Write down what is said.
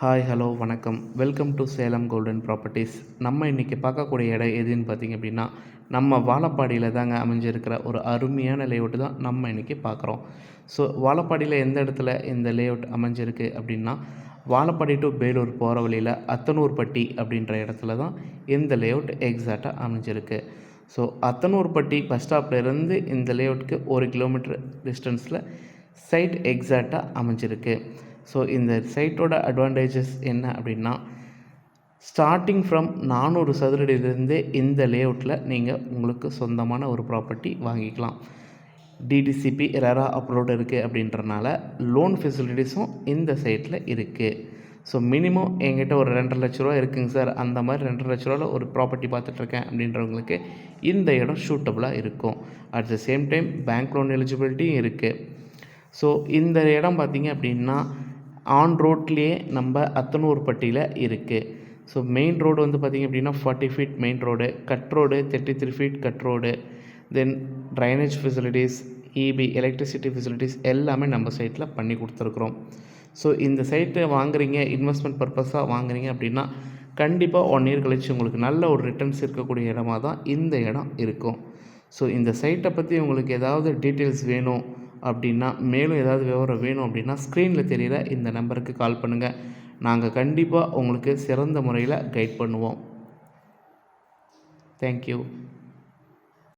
Hi hello வணக்கம். Welcome to Salem golden properties. நம்ம இன்றைக்கி பார்க்கக்கூடிய இடம் எதுன்னு பார்த்திங்க அப்படின்னா, நம்ம வாழப்பாடியில் தாங்க அமைஞ்சிருக்கிற ஒரு அருமையான லேஅவுட்டு தான் நம்ம இன்றைக்கி பார்க்குறோம். ஸோ வாழப்பாடியில் எந்த இடத்துல இந்த லேஅவுட் அமைஞ்சிருக்கு அப்படின்னா, வாழப்பாடி டு பேலூர் போகிற வழியில் அத்தனூர்பட்டி அப்படின்ற இடத்துல தான் இந்த லேஅவுட் எக்ஸாக்டாக அமைஞ்சிருக்கு. ஸோ அத்தனூர்பட்டி பஸ் ஸ்டாப்லேருந்து இந்த லேஅவுட்டுக்கு 1 கிலோமீட்டர் டிஸ்டன்ஸில் சைட் எக்ஸாக்டாக அமைஞ்சிருக்கு. ஸோ இந்த சைட்டோட அட்வான்டேஜஸ் என்ன அப்படின்னா, ஸ்டார்டிங் ஃப்ரம் 400 சதுரடியிலிருந்தே இந்த லேஅவுட்டில் நீங்கள் உங்களுக்கு சொந்தமான ஒரு ப்ராப்பர்ட்டி வாங்கிக்கலாம். டிடிசிபி ரெரா அப்ரூவ்டு இருக்குது அப்படின்றனால லோன் ஃபெசிலிட்டிஸும் இந்த சைட்டில் இருக்குது. ஸோ மினிமம் என்கிட்ட ஒரு 2.5 லட்ச ரூபா இருக்குங்க சார், அந்த மாதிரி 2.5 லட்ச ரூபாவில் ஒரு ப்ராப்பர்ட்டி பார்த்துட்ருக்கேன் அப்படின்றவங்களுக்கு இந்த இடம் சூட்டபுளாக இருக்கும். At the same time bank loan எலிஜிபிலிட்டியும் இருக்குது. ஸோ இந்த இடம் பார்த்திங்க அப்படின்னா ஆன் ரோட்லேயே நம்ம அத்தனூர்பட்டியில் இருக்குது. ஸோ மெயின் ரோடு வந்து பார்த்திங்க அப்படின்னா 40 feet main road, cut road 33 feet cut road, then drainage facilities, EB electricity facilities எல்லாமே நம்ம சைட்டில் பண்ணி கொடுத்துருக்குறோம். ஸோ இந்த சைட்டை வாங்குறீங்க, இன்வெஸ்ட்மெண்ட் பர்பஸாக வாங்குறீங்க அப்படின்னா கண்டிப்பாக 1 இயர் கழிச்சு உங்களுக்கு நல்ல ஒரு ரிட்டர்ன்ஸ் இருக்கக்கூடிய இடமா தான் இந்த இடம் இருக்கும். ஸோ இந்த சைட்டை பற்றி உங்களுக்கு ஏதாவது டீட்டெயில்ஸ் வேணும் அப்படின்னா, மேலும் ஏதாவது விவரம் வேணும் அப்படின்னா ஸ்க்ரீனில் தெரிகிற இந்த நம்பருக்கு கால் பண்ணுங்கள். நாங்கள் கண்டிப்பாக உங்களுக்கு சிறந்த முறையில் கைட் பண்ணுவோம். தேங்க்யூ.